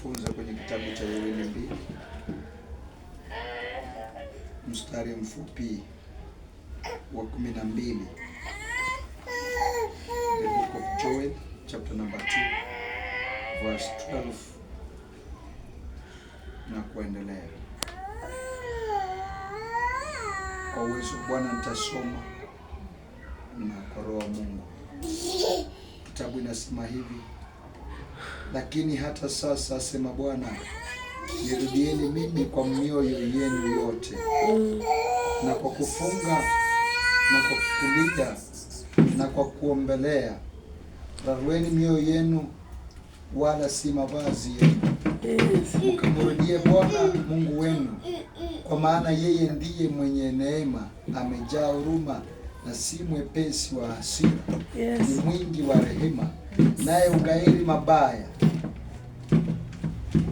kujifunza kwenye kitabu cha Yoeli 2 mstari mfupi wa 12. The book of Joel chapter number 2 verse 12 na kuendelea. Kwa uwezo Bwana nitasoma na kwa roho wa Mungu. Kitabu inasema hivi: lakini hata sasa, asema Bwana, nirudieni mimi kwa mioyo yenu yote, na kwa kufunga na kwa kulia na kwa kuombelea. Rarueni mioyo yenu, wala si mavazi yenu. Mkamrudie Bwana Mungu wenu, kwa maana yeye ndiye mwenye neema, amejaa huruma, na si mwepesi wa hasira. Ni mwingi wa rehema, naye ugairi mabaya.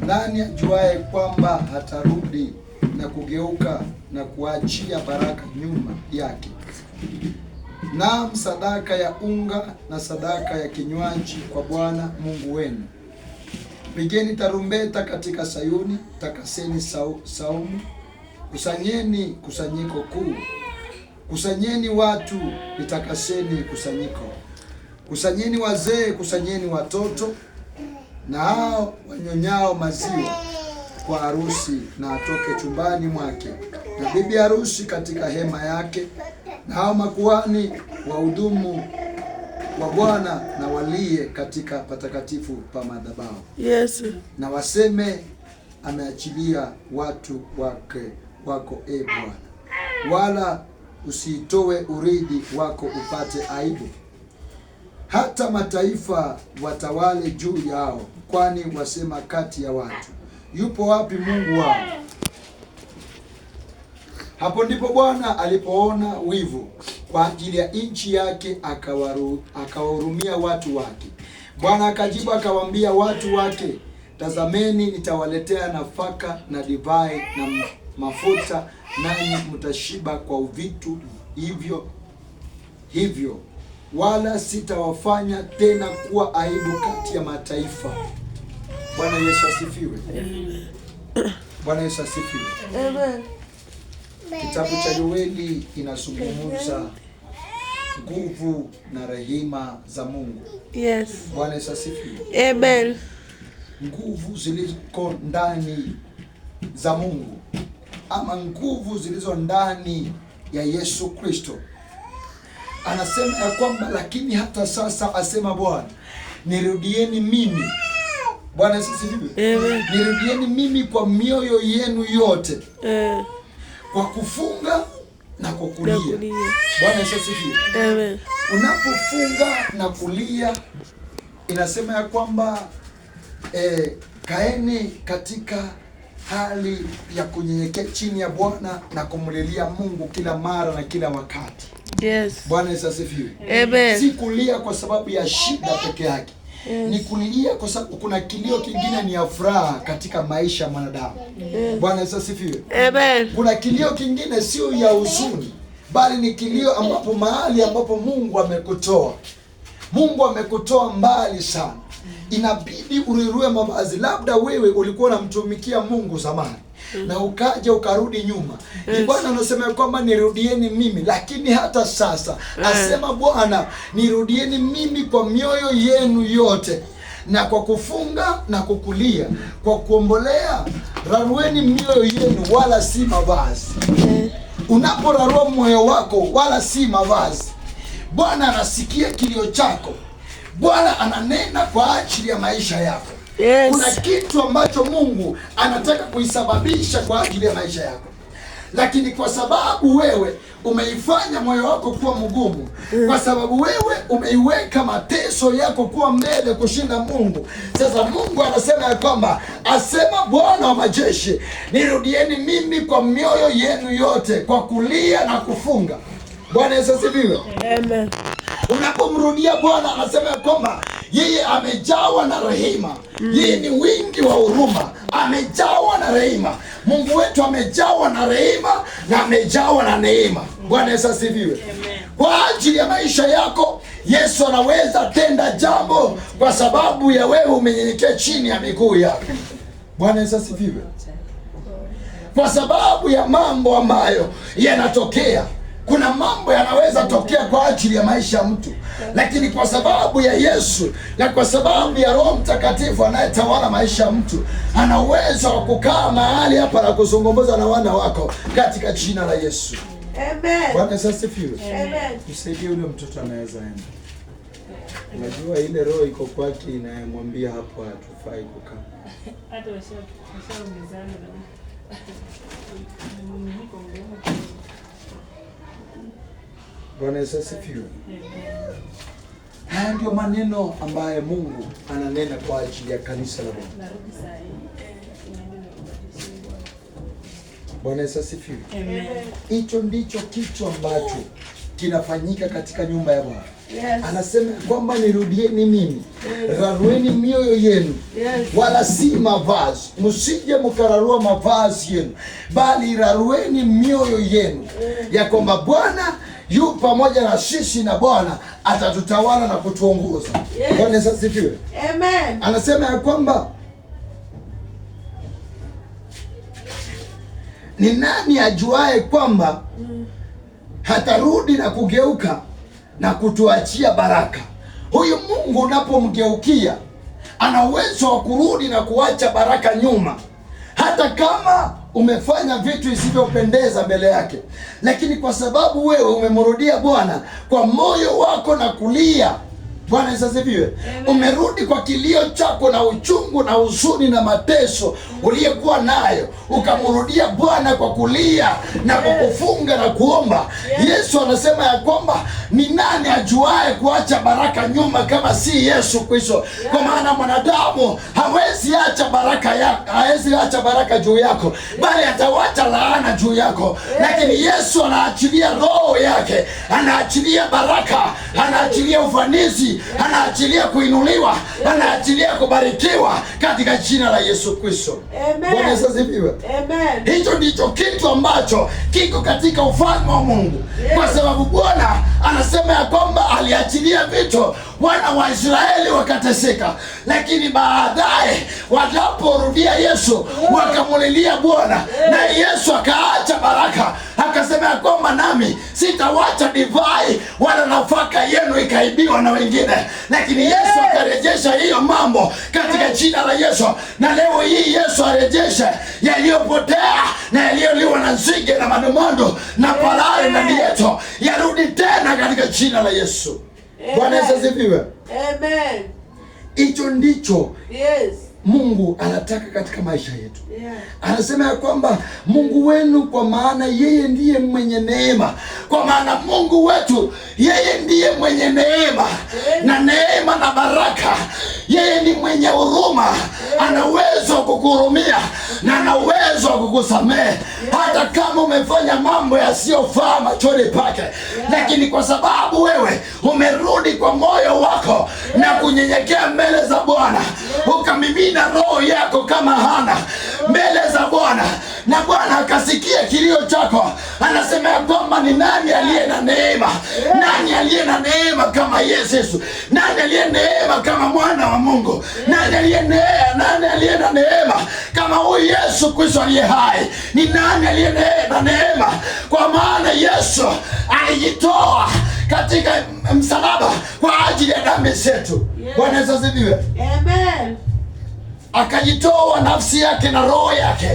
Nani ajuaye kwamba hatarudi na kugeuka na kuachia baraka nyuma yake? Naam, sadaka ya unga na sadaka ya kinywaji kwa Bwana Mungu wenu. Pigeni tarumbeta katika Sayuni, takaseni saumu, kusanyeni kusanyiko kuu. Kusanyeni watu, litakaseni kusanyiko. Kusanyeni wazee, kusanyeni watoto, na hao wanyonyao maziwa kwa harusi na atoke chumbani mwake, na bibi harusi katika hema yake, na hao makuhani wahudumu wa Bwana na walie katika patakatifu pa madhabahu. Yes. Na waseme, ameachilia watu wako e Bwana, wala usitoe urithi wako upate aibu. Hata mataifa watawale juu yao, kwani wasema kati ya watu, yupo wapi Mungu wao? Hapo ndipo Bwana alipoona wivu kwa ajili ya nchi yake, akawahurumia watu wake. Bwana akajibu akawaambia watu wake, tazameni, nitawaletea nafaka na divai na mafuta, nanyi mtashiba kwa vitu hivyo, wala sitawafanya tena kuwa aibu kati ya mataifa. Bwana Yesu asifiwe. Bwana Yesu asifiwe. Amen. Kitabu cha Yoeli inazungumza nguvu na rehema za Mungu. Yes. Bwana Yesu asifiwe. Amen. Nguvu zilizo ndani za Mungu, ama nguvu zilizo ndani ya Yesu Kristo. Anasema ya kwamba lakini hata sasa, asema Bwana, nirudieni mimi. Bwana Yesu asifiwe. Nirudieni mimi kwa mioyo yenu yote, kwa kufunga na kwa kulia. Bwana Yesu asifiwe. Amen. Unapofunga na kulia, inasema ya kwamba kaeni katika hali ya kunyenyekea chini ya Bwana na kumlilia Mungu kila mara na kila wakati. Yes. Bwana Yesu asifiwe. Amen. Si kulia kwa sababu ya shida peke yake. Yes. Ni kulia kwa sababu kuna kilio kingine ni ya furaha katika maisha ya mwanadamu. Yes. Bwana Yesu asifiwe. Amen. Kuna kilio kingine sio ya huzuni, bali ni kilio ambapo mahali ambapo Mungu amekutoa. Mungu amekutoa mbali sana. Inabidi urirue mavazi. Labda wewe ulikuwa unamtumikia Mungu zamani na ukaja ukarudi nyuma. Ni Bwana anasema kwamba nirudieni mimi, lakini hata sasa, asema Bwana, nirudieni mimi kwa mioyo yenu yote, na kwa kufunga na kukulia, kwa kuombolea. Rarueni mioyo yenu, wala si mavazi. Unaporarua moyo wako, wala si mavazi, Bwana anasikia kilio chako. Bwana ananena kwa ajili ya maisha yako. Yes. Kuna kitu ambacho Mungu anataka kuisababisha kwa ajili ya maisha yako, lakini kwa sababu wewe umeifanya moyo wako kuwa mgumu, kwa sababu wewe umeiweka mateso yako kuwa mbele kushinda Mungu. Sasa Mungu anasema ya kwamba, asema Bwana wa majeshi, nirudieni mimi kwa mioyo yenu yote, kwa kulia na kufunga. Bwana Yesu asifiwe. Amen. Unapomrudia Bwana, anasema ya kwamba yeye amejawa na rehema. Yeye ni wingi wa huruma, amejawa na rehema. Mungu wetu amejawa na rehema na amejawa na neema. Bwana Yesu asifiwe. Kwa ajili ya maisha yako, Yesu anaweza tenda jambo kwa sababu ya wewe umenyenyekea chini ya miguu yake. Bwana Yesu asifiwe. Kwa sababu ya mambo ambayo yanatokea, kuna mambo yanaweza tokea kwa ajili ya maisha ya mtu, lakini kwa sababu ya Yesu na kwa sababu ya Roho Mtakatifu anayetawala maisha ya mtu, ana uwezo wa kukaa mahali hapa na kuzungumza na wana wako katika jina la Yesu. Amen. Bwana Yesu asifiwe. Amen. Msaidie yule mtoto anaweza enda. Unajua ile roho iko kwake inayemwambia hapo hatufai kukaa. Hata washaongezana. Bwana Yesu asifiwe. Haya ndio maneno ambaye Mungu ananena kwa ajili ya kanisa la Mungu. Bwana Yesu asifiwe. Hicho ndicho kitu ambacho kinafanyika katika nyumba ya Bwana. Yes. Anasema kwamba nirudieni mimi, rarueni mioyo yenu, wala si mavazi. Msije mkararua mavazi yenu, bali rarueni mioyo yenu, ya kwamba Bwana yu pamoja na sisi na Bwana atatutawala na kutuongoza. Bwana Yesu asifiwe. Amen. Anasema ya kwamba ni nani ajuaye kwamba hatarudi na kugeuka na kutuachia baraka. Huyu Mungu unapomgeukia, ana uwezo wa kurudi na kuacha baraka nyuma, hata kama umefanya vitu isivyopendeza mbele yake, lakini kwa sababu wewe umemrudia Bwana kwa moyo wako na kulia. Bwana Yesu asifiwe. Umerudi kwa kilio chako na uchungu na huzuni na mateso uliyekuwa nayo, ukamrudia Bwana kwa kulia na kwa kufunga na kuomba. Yesu anasema ya kwamba ni nani ajuaye kuacha baraka nyuma kama si Yesu Kristo? Kwa maana mwanadamu hawezi acha baraka yako, hawezi acha baraka juu yako, bali atawacha laana juu yako. Lakini Yesu anaachilia roho yake, anaachilia baraka, anaachilia ufanisi, anaachilia kuinuliwa, anaachilia kubarikiwa katika jina la Yesu Kristo. Bwana Yesu asifiwe. Amen. Hicho ndicho kitu ambacho kiko katika ufalme wa Mungu. Kwa sababu Bwana anasema ya kwamba aliachilia vitu, wana wa Israeli wakateseka, lakini baadaye wanaporudia Yesu wakamulilia Bwana, na Yesu akaacha baraka, akasema ya kwamba nami sitawacha divai wala nafaka yenu ikaibiwa na wengine. Lakini Yesu akarejesha hiyo mambo katika jina la Yesu, na leo hii Yesu arejeshe yaliyopotea na yaliyoliwa na nzige na madomondo na palale ndani yetu, yarudi tena katika jina la Yesu. Bwana Yesu asifiwe. Amen. Hicho ndicho Yes. Mungu anataka katika maisha yetu. Anasema ya kwamba Mungu wenu, kwa maana yeye ndiye mwenye neema. Kwa maana Mungu wetu yeye ndiye mwenye neema na neema na baraka. Yeye ni mwenye huruma, ana uwezo wa kukuhurumia na ana uwezo wa kukusamehe hata kama umefanya mambo yasiyofaa machoni pake. Lakini kwa sababu wewe umerudi kwa moyo wako na kunyenyekea mbele za Bwana, ukamimina roho yako kama Hana mbele za Bwana, na Bwana akasikia kilio chako, anasema ya kwamba ni nani aliye na neema? Nani aliye na neema kama Yesu? Nani aliye neema kama mwana wa Mungu? Nani aliye na neema kama huyu Yesu Kristo aliye hai? Ni nani aliye na neema? Kwa maana Yesu alijitoa katika msalaba kwa ajili ya dhambi zetu. Bwana Yesu asifiwe. Amen. Akajitoa nafsi yake na roho yake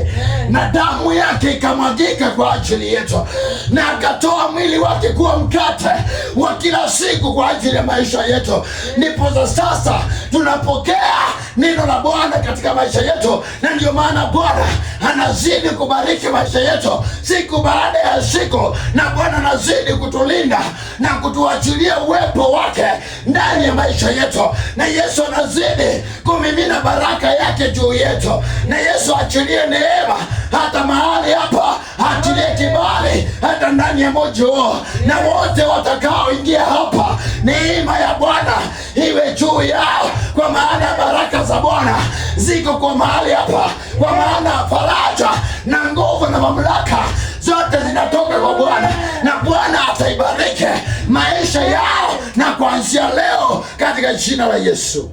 na damu yake ikamwagika kwa ajili yetu, na akatoa mwili wake kuwa mkate wa kila siku kwa ajili ya maisha yetu. Ndipo sasa tunapokea neno la Bwana katika maisha yetu, na ndio maana Bwana anazidi kubariki maisha yetu siku baada ya siku, na Bwana anazidi kutulinda na kutuachilia uwepo wake ndani ya maisha yetu, na Yesu anazidi kumimina baraka yake juu yetu. Na Yesu achilie neema hata mahali hapa, achilie kibali hata ndani ya moja huo, na wote watakaoingia hapa, neema ya Bwana iwe juu yao, kwa maana baraka za Bwana ziko kwa mahali hapa, kwa maana faraja na nguvu na mamlaka zote zinatoka kwa Bwana, na Bwana ataibariki maisha yao na kuanzia leo katika jina la Yesu.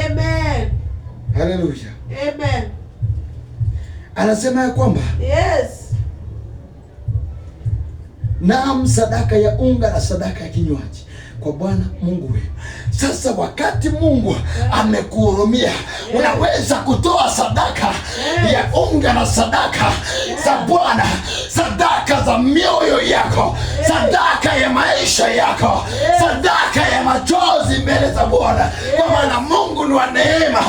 Amen. Haleluya. Amen. Anasema ya kwamba Yes. naam, sadaka ya unga na sadaka ya kinywaji kwa Bwana Mungu wetu. Sasa wakati Mungu amekuhurumia, unaweza kutoa sadaka ya unga na sadaka za Bwana, sadaka za mioyo yako, sadaka ya maisha yako, sadaka ya machozi mbele za Bwana, kwa maana Mungu ni wa neema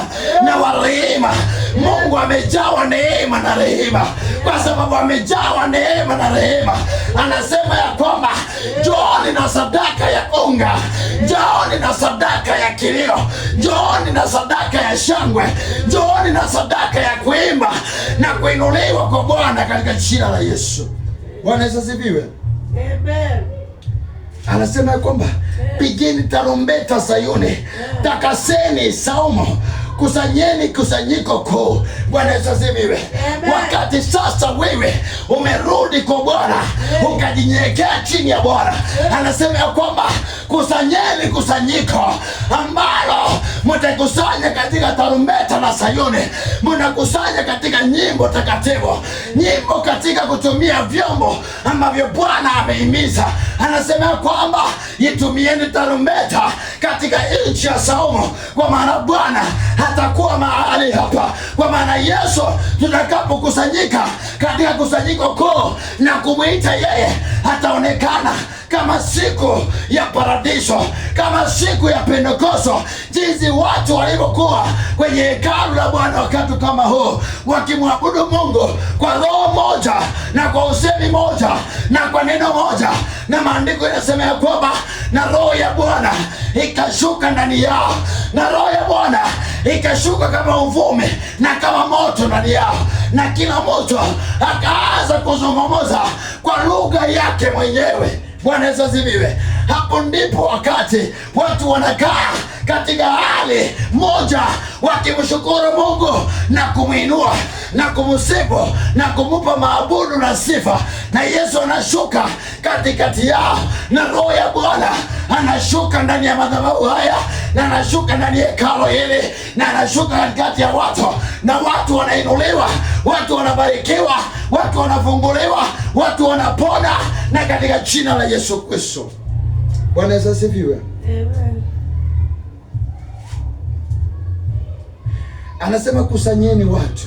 na wa rehema. Mungu amejawa neema na rehema. Kwa sababu amejawa neema na rehema, anasema ya kwamba njooni na sadaka ya unga, njooni na sadaka ya kilio, njooni na sadaka ya shangwe, njooni na sadaka ya kuimba na kuinuliwa kwa Bwana katika jina la Yesu. Bwana Yesu asifiwe. Amen. Anasema ya kwamba pigeni tarumbeta Sayuni, takaseni saumu, kusanyeni kusanyiko kuu. Bwana Yesu asifiwe. Wakati sasa wewe umerudi kwa Bwana, ukajinyenyekea chini ya Bwana, anasema ya kwamba kusanyeni kusanyiko ambalo mtakusanya katika tarumbeta na Sayuni, mnakusanya katika nyimbo takatifu, nyimbo katika kutumia vyombo ambavyo Bwana amehimiza. Anasema kwamba itumieni tarumbeta katika nchi ya saumu, kwa maana Bwana hatakuwa mahali hapa. Kwa maana Yesu, tutakapokusanyika katika kusanyiko kuu na kumwita yeye, hataonekana kama siku ya paradiso, kama siku ya Pentekosto, jinsi watu walivyokuwa kwenye hekalu la Bwana wakati kama huu, wakimwabudu Mungu kwa roho moja na kwa usemi moja na kwa neno moja. Na maandiko yanasema ya kwamba na roho ya Bwana ikashuka ndani yao, na roho ya Bwana ikashuka kama uvumi na kama moto ndani yao, na kila mtu akaanza kuzungumza kwa lugha yake mwenyewe. Bwana Yesu asifiwe. Hapo ndipo wakati watu wanakaa katika hali moja, wakimshukuru Mungu na kumwinua na kumsifu na kumupa maabudu na sifa, na Yesu anashuka katikati yao, na roho ya Bwana anashuka ndani ya madhabahu haya, na anashuka ndani ya hekalu hili, na anashuka katikati ya watu, na watu wanainuliwa, watu wanabarikiwa, watu wanafunguliwa, watu wanapona, na katika jina la Yesu Kristo. Bwana Yesu asifiwe. Amen. Anasema kusanyeni watu,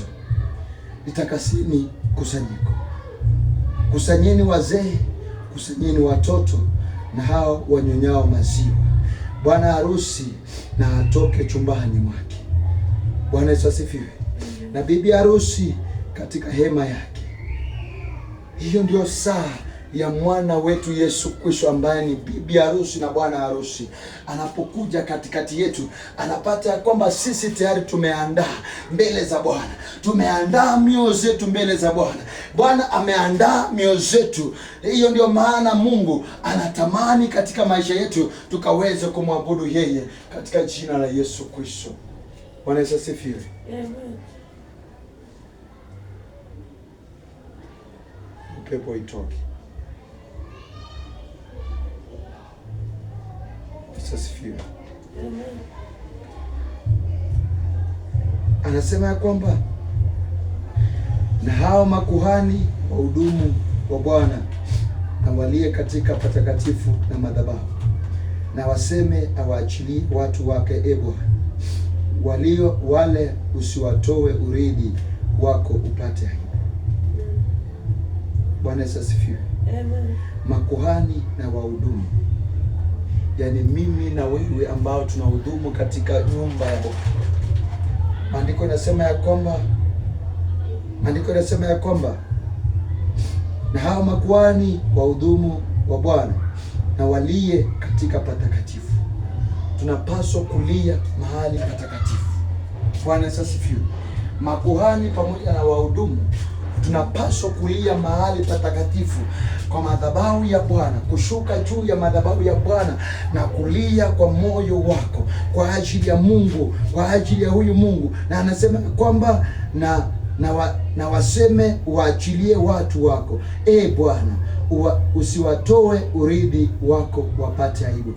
nitakasini kusanyiko, kusanyeni wazee, kusanyeni watoto na hao wanyonyao maziwa. Bwana harusi na atoke chumbani mwake. Bwana Yesu asifiwe. Na bibi harusi katika hema yake. Hiyo ndio saa ya mwana wetu Yesu Kristo, ambaye ni bibi harusi na bwana harusi. Anapokuja katikati yetu, anapata kwamba sisi tayari tumeandaa mbele za Bwana, tumeandaa mioyo zetu mbele za Bwana. Bwana ameandaa mioyo zetu. Hiyo ndio maana Mungu anatamani katika maisha yetu tukaweze kumwabudu yeye katika jina la Yesu Kristo. Bwana Yesu asifiwe. Amen. Upepo itoke. Asifiwe. Amen. Anasema ya kwamba na hao makuhani wahudumu wa Bwana na walie katika patakatifu na madhabahu, na waseme awaachilie watu wake, e Bwana, wale usiwatoe urithi wako upate aibu. Bwana Yesu asifiwe. Amen. Makuhani na wahudumu, yaani mimi na wewe ambao tunahudumu katika nyumba ya Bwana. Maandiko yanasema ya kwamba na hao makuhani wahudumu wa Bwana na walie katika patakatifu. Tunapaswa kulia mahali patakatifu. Bwana Yesu asifiwe. Makuhani pamoja na wahudumu tunapaswa kulia mahali patakatifu kwa madhabahu ya Bwana, kushuka juu ya madhabahu ya Bwana na kulia kwa moyo wako kwa ajili ya Mungu, kwa ajili ya huyu Mungu. Na anasema kwamba na waseme waachilie watu wako, e Bwana, usiwatoe urithi wako wapate aibu.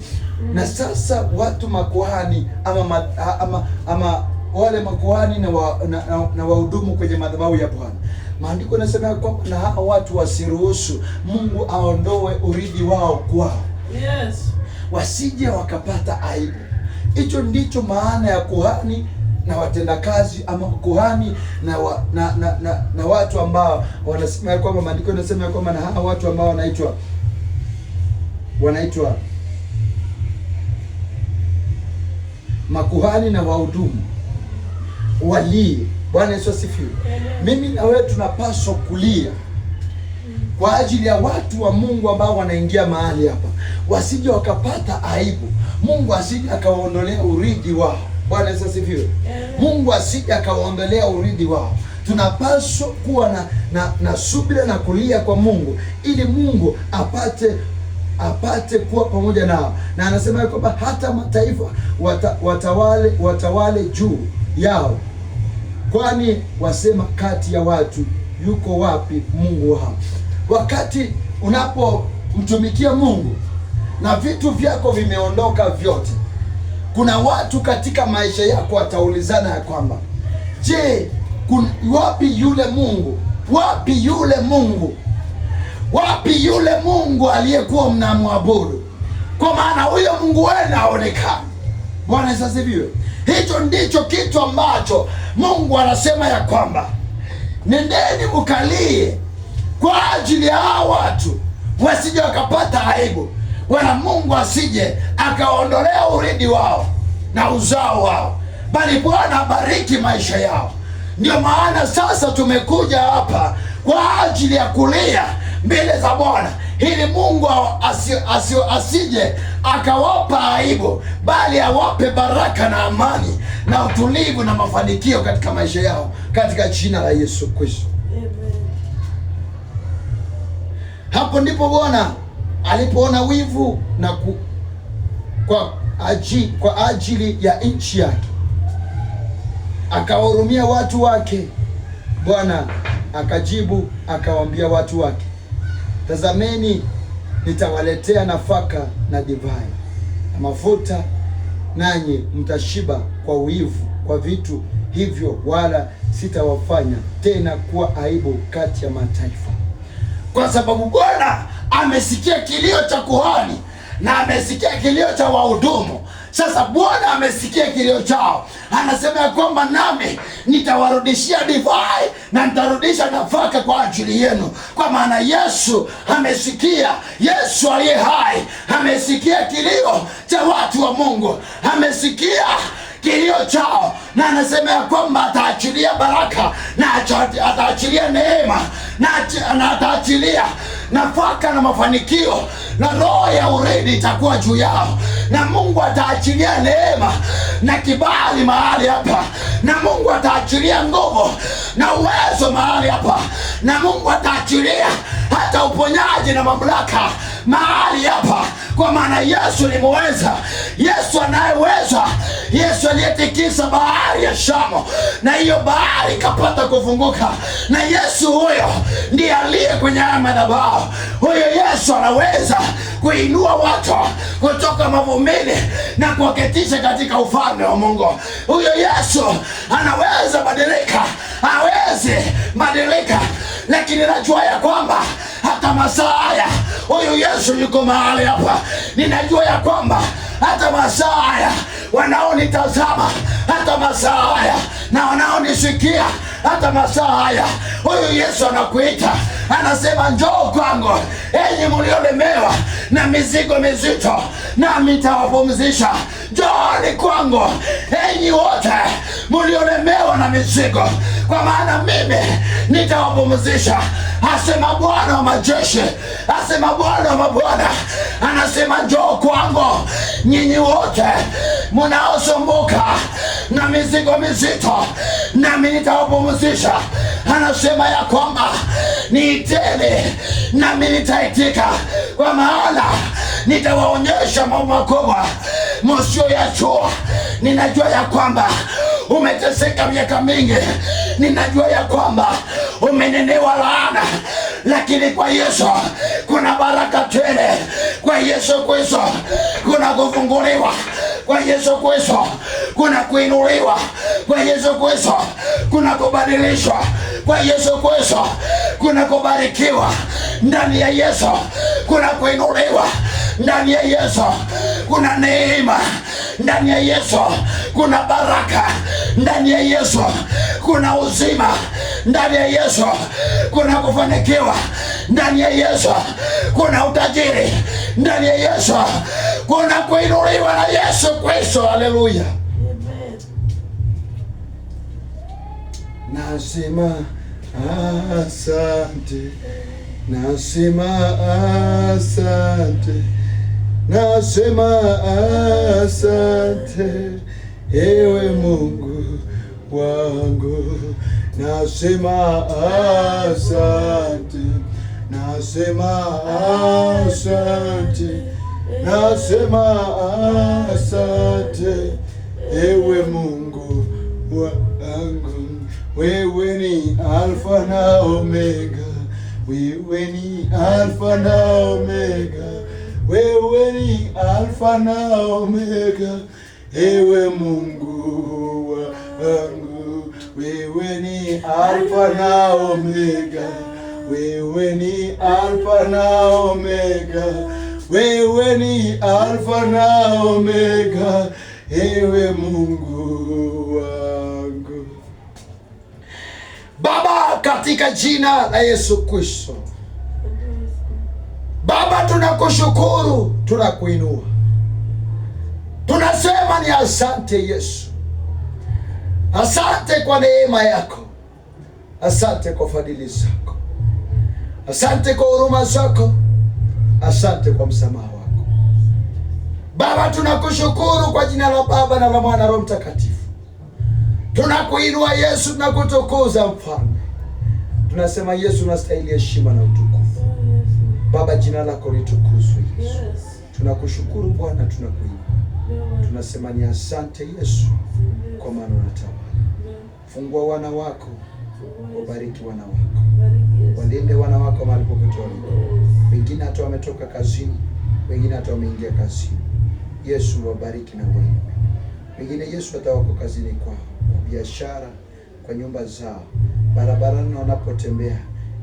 Na sasa watu makuhani ama wale makuhani na wahudumu kwenye madhabahu ya Bwana. Maandiko yanasema kwamba na hao watu wasiruhusu Mungu aondoe urithi wao kwao. Yes. Wasije wakapata aibu. Hicho ndicho maana ya kuhani na watendakazi, ama kuhani na watu ambao wanasema kwamba, maandiko yanasema kwamba na hao watu ambao wanaitwa makuhani na wahudumu walie. Bwana Yesu asifiwe. Mimi na wewe tunapaswa kulia kwa ajili ya watu wa Mungu ambao wanaingia mahali hapa, wasije wakapata aibu. Mungu asije akawaondolea urithi wao. Bwana Yesu asifiwe. Mungu asije akawaondolea urithi wao. Tunapaswa kuwa na subira na kulia kwa Mungu, ili Mungu apate kuwa pamoja nao. Na anasema kwamba hata mataifa watawale juu yao, kwani wasema kati ya watu yuko wapi Mungu wao? Wakati unapomtumikia Mungu na vitu vyako vimeondoka vyote, kuna watu katika maisha yako wataulizana ya kwamba, je, wapi yule Mungu? Wapi yule Mungu? Wapi yule Mungu aliyekuwa mnamwabudu? Kwa maana huyo Mungu wenu haonekani. Bwana Yesu asifiwe. Hicho ndicho kitu ambacho Mungu anasema ya kwamba nendeni mkalie kwa ajili ya hao watu, wasije wakapata aibu, wala Mungu asije akaondolea urithi wao na uzao wao, bali Bwana abariki maisha yao. Ndio maana sasa tumekuja hapa kwa ajili ya kulia mbele za Bwana, ili Mungu asije akawapa aibu, bali awape baraka na amani na utulivu na mafanikio katika maisha yao, katika jina la Yesu Kristo. Hapo ndipo Bwana alipoona wivu na kwa ajili ya nchi yake, akawahurumia watu wake. Bwana akajibu akawaambia watu wake, tazameni, nitawaletea nafaka na divai na mafuta, nanyi mtashiba kwa wivu kwa vitu hivyo, wala sitawafanya tena kuwa aibu kati ya mataifa. Kwa sababu Bwana amesikia kilio cha kuhani na amesikia kilio cha wahudumu. Sasa Bwana amesikia kilio chao, anasema ya kwamba nami nitawarudishia divai na nitarudisha nafaka kwa ajili yenu. Kwa maana Yesu amesikia, Yesu aliye hai amesikia kilio cha watu wa Mungu, amesikia kilio chao, na anasema ya kwamba ataachilia baraka na ataachilia neema na ataachilia nafaka na mafanikio, na roho ya urithi itakuwa juu yao, na Mungu ataachilia neema na kibali mahali hapa, na Mungu ataachilia nguvu na uwezo mahali hapa, na Mungu ataachilia hata uponyaji na mamlaka mahali hapa. Kwa maana Yesu ni muweza, Yesu anayeweza, Yesu aliyetikisa bahari ya Shamu na hiyo bahari ikapata kufunguka, na Yesu huyo ndiye aliye kwenye haya madhabahu. Huyo Yesu anaweza kuinua watu kutoka mavumbini na kuwaketisha katika ufalme wa Mungu. Huyo Yesu anaweza badilika, hawezi badilika, lakini najua ya kwamba hata masaa haya huyu Yesu yuko mahali hapa. Ninajua ya kwamba hata masaa haya wanaonitazama, hata masaa haya na wanaonisikia, hata masaa haya huyu Yesu anakuita, anasema njoo kwangu enyi mliolemewa na mizigo mizito, nami nitawapumzisha. Njooni kwangu enyi wote mliolemewa na mizigo, kwa maana mimi nitawapumzisha, asema Bwana wa majeshi, asema Bwana wa mabwana. Anasema njoo kwangu nyinyi wote mnaosumbuka na mizigo mizito, nami nitawapumzisha. Anasema ya kwamba niiteni nami nitaitika, kwa maana nitawaonyesha mambo makubwa msiyoyajua. Ninajua ya kwamba umeteseka miaka mingi, ninajua ya kwamba umenenewa laana, lakini kwa Yesu kuna baraka tele. Kwa Yesu Kristo kuna kufunguliwa. Kwa Yesu Kristo kuna kuinuliwa kwa Yesu Kristo, kuna kubadilishwa kwa Yesu Kristo, kuna kubarikiwa ndani ya Yesu, kuna kuinuliwa ndani ya Yesu, kuna neema ndani ya Yesu, kuna baraka ndani ya Yesu, kuna uzima ndani ya Yesu, kuna kufanikiwa ndani ya Yesu, kuna utajiri ndani ya Yesu, kuna kuinuliwa na Yesu Kristo. Haleluya. Amen. Nasema asante, nasema asante, nasema asante, ewe Mungu wangu. Nasema asante, nasema asante, nasema asante, ewe Mungu wangu. Wewe ni Alfa na Omega, wewe ni Alfa na Omega, wewe ni Alfa na Omega, ewe Mungu wangu. Wewe ni Alfa na Omega, wewe ni Alfa na Omega, wewe ni Alfa na Omega, ewe Mungu wangu. Baba, katika jina la Yesu Kristo, Baba, tunakushukuru, tunakuinua, tunasema ni asante Yesu. Asante kwa neema yako, asante kwa fadhili zako, asante kwa huruma zako, asante kwa msamaha wako. Baba, tunakushukuru kwa jina la Baba na la Mwana na Roho Mtakatifu. Tunakuinua Yesu, tunakutukuza Mfalme. Tunasema Yesu unastahili heshima na utukufu. Baba, jina lako litukuzwe Yesu. Tunakushukuru Bwana, tunakuinua. Tunasema ni asante Yesu, kwa maana unatawala. Fungua wana wako, wabariki wana wako, walinde wana wako mahali popote walipo. Wengine hata wametoka kazini, wengine hata wameingia kazini. Yesu wabariki na wainue. Wengine Yesu hata wako kazini kwao, kwa biashara, kwa nyumba zao, barabarani wanapotembea.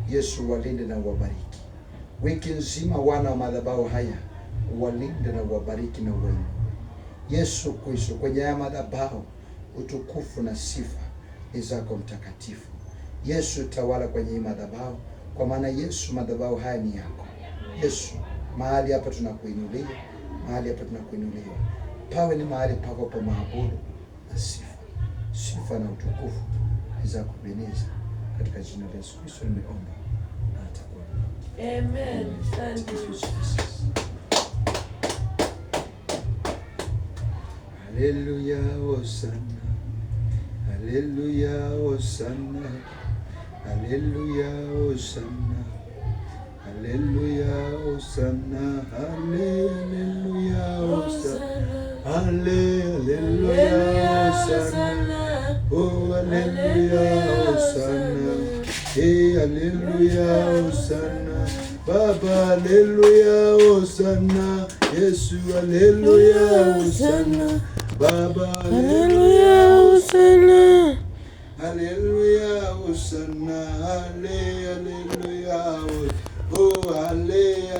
Yesu walinde na wabariki. Wiki nzima wana wa madhabahu haya walinde na wabariki na wainue. Yesu Kristo, kwenye haya madhabahu utukufu na sifa ni zako mtakatifu. Yesu tawala kwenye hii madhabahu, kwa maana Yesu madhabahu haya ni yako. Yesu, mahali hapa tunakuinulia, mahali hapa tunakuinulia. Pawe ni mahali pako pa maabudu na sifa. Sifa na utukufu ni zako Ebeneza. Katika jina la Yesu Kristo nimeomba na atakuwa. Amen. Thank you. Haleluya, hosana. Haleluya, hosana. Haleluya, hosana. Haleluya, hosana. Haleluya, hosana. Haleluya, hosana. Oh, haleluya, hosana. Hey, haleluya, hosana. Baba, haleluya, hosana. Yesu, haleluya, hosana. Baba, haleluya, hosana. Haleluya, hosana. Haleluya, oh, haleluya.